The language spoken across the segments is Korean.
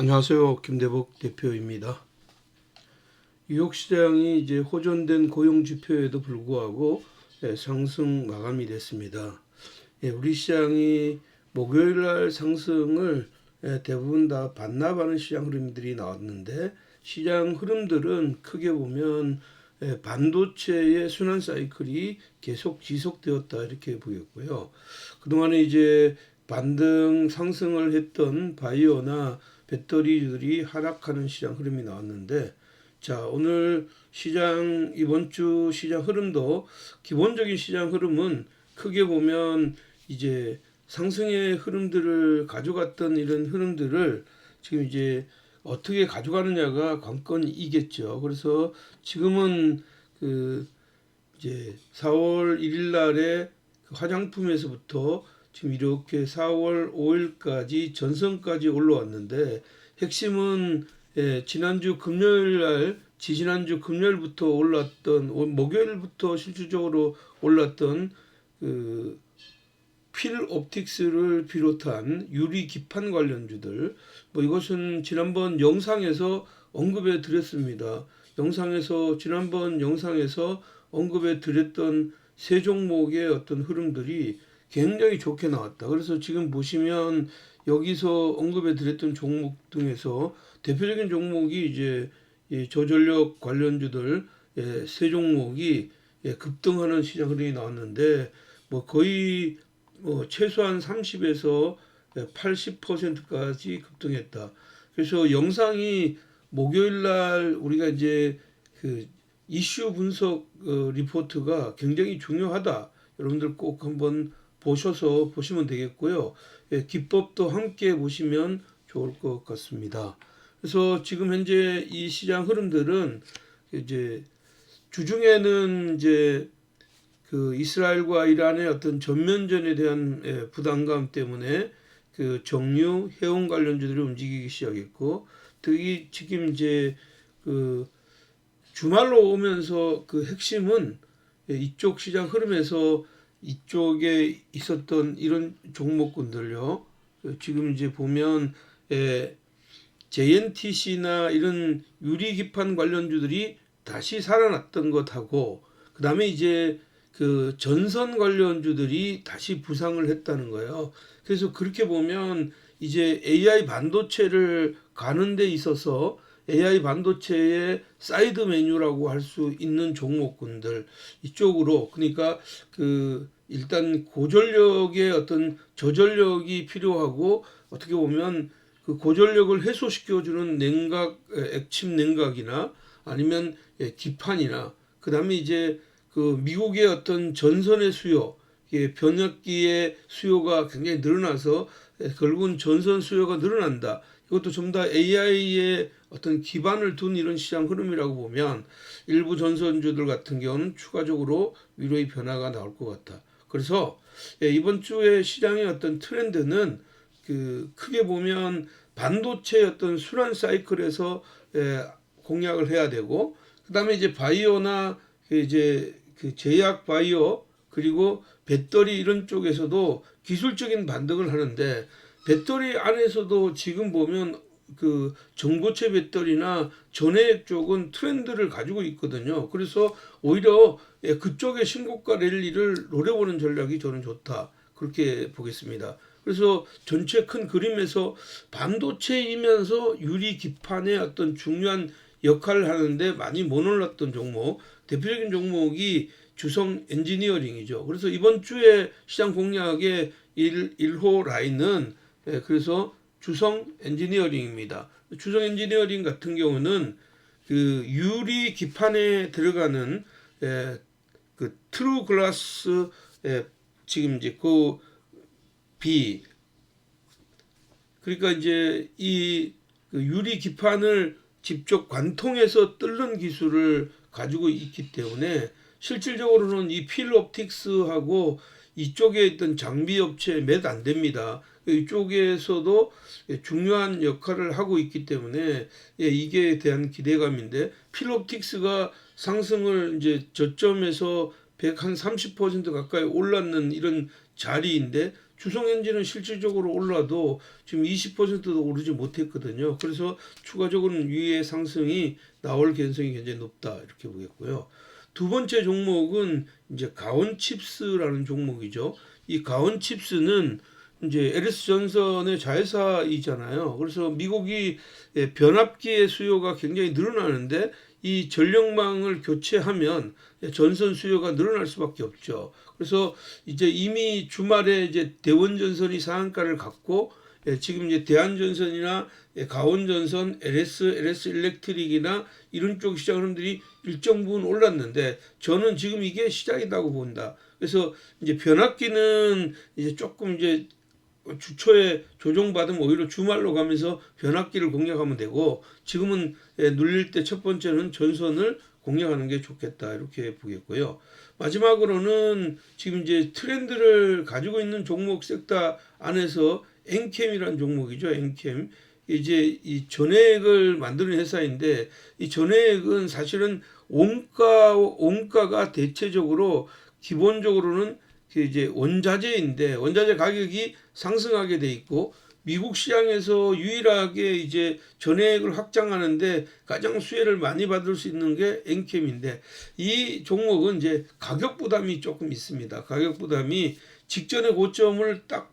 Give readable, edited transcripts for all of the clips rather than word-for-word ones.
안녕하세요. 김대복 대표입니다. 뉴욕 시장이 이제 호전된 고용 지표에도 불구하고 상승 마감이 됐습니다. 우리 시장이 목요일 날 상승을 대부분 다 반납하는 시장 흐름들이 나왔는데, 시장 흐름들은 크게 보면 반도체의 순환 사이클이 계속 지속되었다 이렇게 보였고요. 그동안에 이제 반등 상승을 했던 바이오나 배터리들이 하락하는 시장 흐름이 나왔는데, 자, 오늘 시장, 이번 주 시장 흐름도 기본적인 시장 흐름은 크게 보면 이제 상승의 흐름들을 가져갔던 이런 흐름들을 지금 이제 어떻게 가져가느냐가 관건이겠죠. 그래서 지금은 이제 4월 1일 날에 화장품에서부터 지금 이렇게 4월 5일까지 전선까지 올라왔는데, 핵심은 지난주 금요일 날, 지지난주 금요일부터 올랐던, 목요일부터 실질적으로 올랐던 필옵틱스를 비롯한 유리 기판 관련주들, 이것은 지난번 영상에서 언급해 드렸습니다. 지난번 영상에서 언급해 드렸던 세 종목의 어떤 흐름들이 굉장히 좋게 나왔다. 그래서 지금 보시면 여기서 언급해 드렸던 종목 등에서 대표적인 종목이 이제 저전력 관련주들 세 종목이 급등하는 시장 흐름이 나왔는데, 거의 최소한 30에서 80%까지 급등했다. 그래서 영상이 목요일 날 우리가 이제 이슈 분석 리포트가 굉장히 중요하다. 여러분들 꼭 한번 보시면 되겠고요. 기법도 함께 보시면 좋을 것 같습니다. 그래서 지금 현재 이 시장 흐름들은 이제 주중에는 이제 이스라엘과 이란의 어떤 전면전에 대한 부담감 때문에 정유, 해운 관련주들이 움직이기 시작했고, 특히 지금 이제 주말로 오면서 핵심은 이쪽 시장 흐름에서 이쪽에 있었던 이런 종목군들요. 지금 이제 보면 JNTC나 이런 유리기판 관련주들이 다시 살아났던 것하고, 그 다음에 이제 전선 관련주들이 다시 부상을 했다는 거예요. 그래서 그렇게 보면 이제 AI 반도체를 가는 데 있어서 AI 반도체의 사이드 메뉴라고 할 수 있는 종목군들 이쪽으로, 그러니까 일단 고전력의 어떤 저전력이 필요하고, 어떻게 보면 고전력을 해소시켜주는 냉각, 액침 냉각이나 아니면 기판이나, 그 다음에 이제 미국의 어떤 전선의 수요, 변압기의 수요가 굉장히 늘어나서 결국은 전선 수요가 늘어난다. 이것도 좀 더 AI의 어떤 기반을 둔 이런 시장 흐름이라고 보면 일부 전선주들 같은 경우는 추가적으로 위로의 변화가 나올 것 같다. 그래서 이번 주에 시장의 어떤 트렌드는 크게 보면 반도체의 어떤 순환 사이클에서 공략을 해야 되고, 그 다음에 이제 바이오나 이제 제약 바이오 그리고 배터리 이런 쪽에서도 기술적인 반등을 하는데, 배터리 안에서도 지금 보면 전고체 배터리나 전해액 쪽은 트렌드를 가지고 있거든요. 그래서 오히려 그쪽의 신고가 랠리를 노려보는 전략이 저는 좋다, 그렇게 보겠습니다. 그래서 전체 큰 그림에서 반도체이면서 유리 기판의 어떤 중요한 역할을 하는데 많이 못 올랐던 종목, 대표적인 종목이 주성 엔지니어링이죠. 그래서 이번 주에 시장 공략의 1호 라인은 그래서 주성 엔지니어링입니다. 주성 엔지니어링 같은 경우는 유리 기판에 들어가는 트루 글라스, 지금 이제 B, 그러니까 이제 이 유리 기판을 직접 관통해서 뚫는 기술을 가지고 있기 때문에 실질적으로는 이 필옵틱스하고 이쪽에 있던 장비 업체에 몇 안 됩니다. 이쪽에서도 중요한 역할을 하고 있기 때문에 이게 대한 기대감인데, 필옵틱스가 상승을 이제 저점에서 130% 가까이 올랐는 이런 자리인데 주성엔진은 실질적으로 올라도 지금 20%도 오르지 못했거든요. 그래서 추가적으로는 위의 상승이 나올 가능성이 굉장히 높다 이렇게 보겠고요. 두 번째 종목은 이제 가온칩스라는 종목이죠. 이 가온칩스는 이제 LS 전선의 자회사이잖아요. 그래서 미국이 변압기의 수요가 굉장히 늘어나는데 이 전력망을 교체하면 전선 수요가 늘어날 수밖에 없죠. 그래서 이제 이미 주말에 이제 대원전선이 상한가를 갖고 지금 이제 대한전선이나 가온전선, LS 일렉트릭이나 이런 쪽 시장 흐름들이 일정 부분 올랐는데 저는 지금 이게 시작이라고 본다. 그래서 이제 변압기는 이제 조금 이제 주초에 조정받으면 오히려 주말로 가면서 변압기를 공략하면 되고 지금은 눌릴 때 첫 번째는 전선을 공략하는 게 좋겠다 이렇게 보겠고요. 마지막으로는 지금 이제 트렌드를 가지고 있는 종목 섹터 안에서 엔캠이라는 종목이죠. 엔캠. 이제 이 전해액을 만드는 회사인데 이 전해액은 사실은 원가가 대체적으로 기본적으로는 그 이제 원자재인데 원자재 가격이 상승하게 돼 있고 미국 시장에서 유일하게 이제 전해액을 확장하는데 가장 수혜를 많이 받을 수 있는 게 엔캠인데 이 종목은 이제 가격 부담이 조금 있습니다. 가격 부담이 직전의 고점을 딱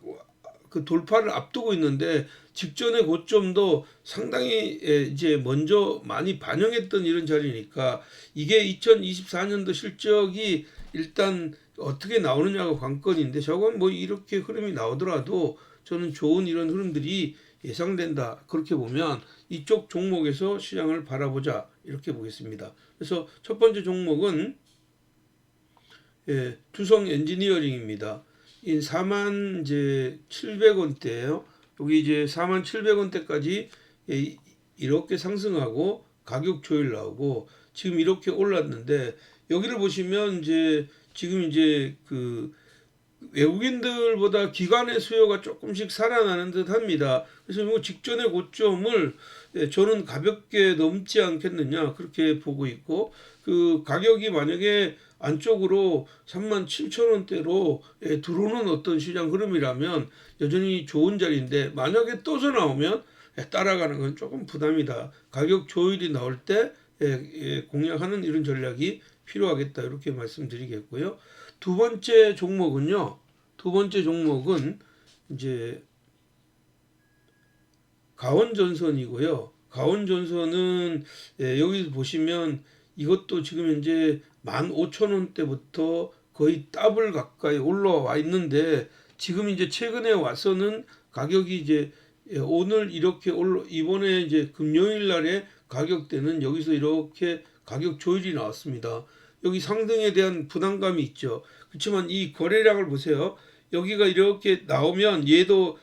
그 돌파를 앞두고 있는데 직전의 고점도 상당히 이제 먼저 많이 반영했던 이런 자리니까 이게 2024년도 실적이 일단 어떻게 나오느냐가 관건인데 저건 뭐 이렇게 흐름이 나오더라도 저는 좋은 이런 흐름들이 예상된다. 그렇게 보면 이쪽 종목에서 시장을 바라보자 이렇게 보겠습니다. 그래서 첫 번째 종목은 두성 엔지니어링입니다. 이 4만 이제 700원대예요. 여기 이제 4만 700원대까지 이렇게 상승하고 가격 조일 나오고 지금 이렇게 올랐는데 여기를 보시면 이제 지금 이제 그 외국인들보다 기관의 수요가 조금씩 살아나는 듯 합니다. 그래서 뭐 직전의 고점을 저는 가볍게 넘지 않겠느냐 그렇게 보고 있고 그 가격이 만약에 안쪽으로 37,000원대로 들어오는 어떤 시장 흐름이라면 여전히 좋은 자리인데 만약에 또서 나오면 따라가는 건 조금 부담이다. 가격 조율이 나올 때 공략하는 이런 전략이 필요하겠다 이렇게 말씀드리겠고요. 두 번째 종목은요. 두 번째 종목은 이제 가원전선이고요. 가원전선은 여기 보시면 이것도 지금 현재 15,000원대부터 거의 더블 가까이 올라와 있는데 지금 이제 최근에 와서는 가격이 이제 오늘 이렇게 이번에 이제 금요일 날에 가격대는 여기서 이렇게 가격 조율이 나왔습니다. 여기 상승에 대한 부담감이 있죠. 그렇지만 이 거래량을 보세요. 여기가 이렇게 나오면 얘도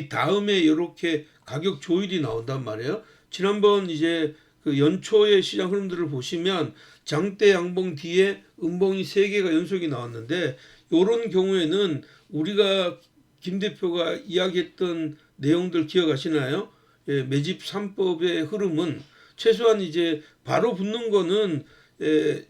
다음에 이렇게 가격 조율이 나온단 말이에요. 지난번 이제 그 연초의 시장 흐름들을 보시면 장대 양봉 뒤에 음봉이 3개가 연속이 나왔는데 이런 경우에는 우리가 김 대표가 이야기했던 내용들 기억하시나요? 매집 3법의 흐름은 최소한 이제 바로 붙는 거는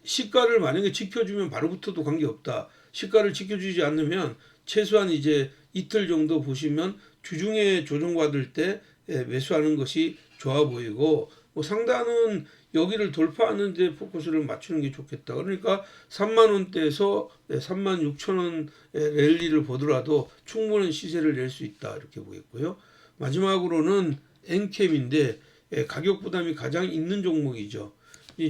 시가를 만약에 지켜주면 바로 붙어도 관계없다. 시가를 지켜주지 않으면 최소한 이제 이틀 정도 보시면 주중에 조정받을 때 매수하는 것이 좋아 보이고 뭐 상단은 여기를 돌파하는 데 포커스를 맞추는 게 좋겠다. 그러니까 3만 원대에서 3만 6천 원 랠리를 보더라도 충분한 시세를 낼 수 있다. 이렇게 보겠고요. 마지막으로는 엔캠인데 가격 부담이 가장 있는 종목이죠.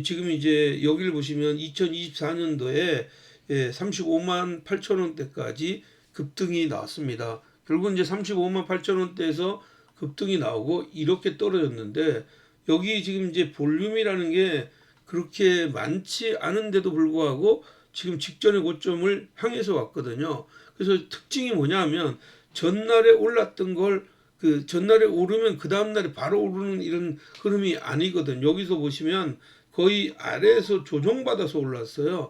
지금 이제 여기를 보시면 2024년도에 35만 8천 원대까지 급등이 나왔습니다. 결국은 이제 35만 8천 원대에서 급등이 나오고 이렇게 떨어졌는데 여기 지금 이제 볼륨이라는 게 그렇게 많지 않은데도 불구하고 지금 직전의 고점을 향해서 왔거든요. 그래서 특징이 뭐냐면 전날에 올랐던 걸 그 전날에 오르면 그 다음날에 바로 오르는 이런 흐름이 아니거든. 여기서 보시면 거의 아래에서 조정받아서 올랐어요.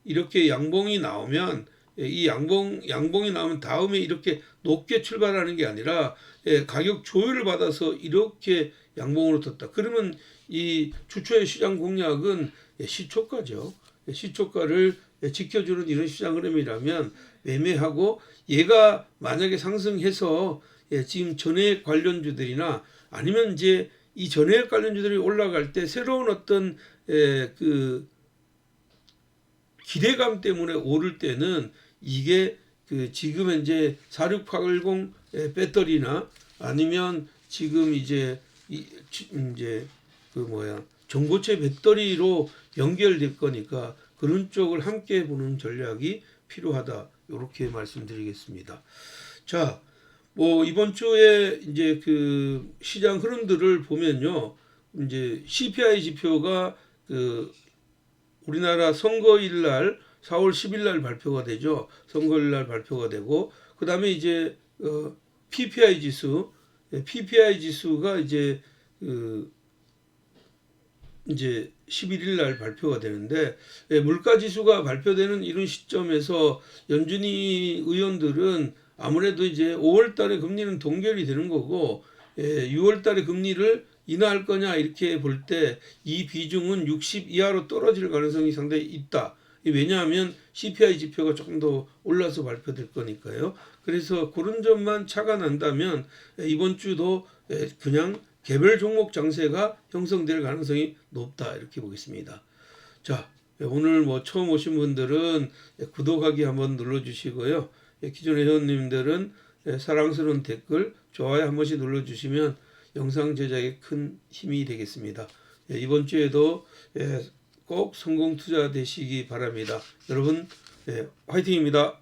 이렇게 양봉이 나오면 이 양봉이 나오면 다음에 이렇게 높게 출발하는 게 아니라 가격 조율을 받아서 이렇게 양봉으로 떴다. 그러면 이 주초의 시장 공략은 시초가죠. 시초가를 지켜주는 이런 시장 흐름이라면 매매하고 얘가 만약에 상승해서 지금 전액 관련주들이나 아니면 이제 이 전액 관련주들이 올라갈 때 새로운 어떤 그 기대감 때문에 오를 때는 이게 그 지금 현재 46810 배터리나 아니면 지금 이제 이제 그 뭐야 전고체 배터리로 연결될 거니까 그런 쪽을 함께 보는 전략이 필요하다. 이렇게 말씀드리겠습니다. 자, 뭐 이번 주에 이제 그 시장 흐름들을 보면요, 이제 CPI 지표가 그 우리나라 선거일 날 4월 10일 날 발표가 되죠. 선거일 날 발표가 되고 그다음에 이제 PPI 지수가 이제 이제 11일 날 발표가 되는데 물가 지수가 발표되는 이런 시점에서 연준이 의원들은 아무래도 이제 5월 달에 금리는 동결이 되는 거고 6월 달에 금리를 인하할 거냐 이렇게 볼 때 이 비중은 60 이하로 떨어질 가능성이 상당히 있다. 왜냐하면 CPI 지표가 조금 더 올라서 발표될 거니까요. 그래서 그런 점만 차가 난다면 이번 주도 그냥 개별 종목 장세가 형성될 가능성이 높다 이렇게 보겠습니다. 자, 오늘 뭐 처음 오신 분들은 구독하기 한번 눌러주시고요. 기존 회원님들은 사랑스러운 댓글, 좋아요 한 번씩 눌러주시면 영상 제작에 큰 힘이 되겠습니다. 이번 주에도 꼭 성공 투자 되시기 바랍니다. 여러분 화이팅입니다.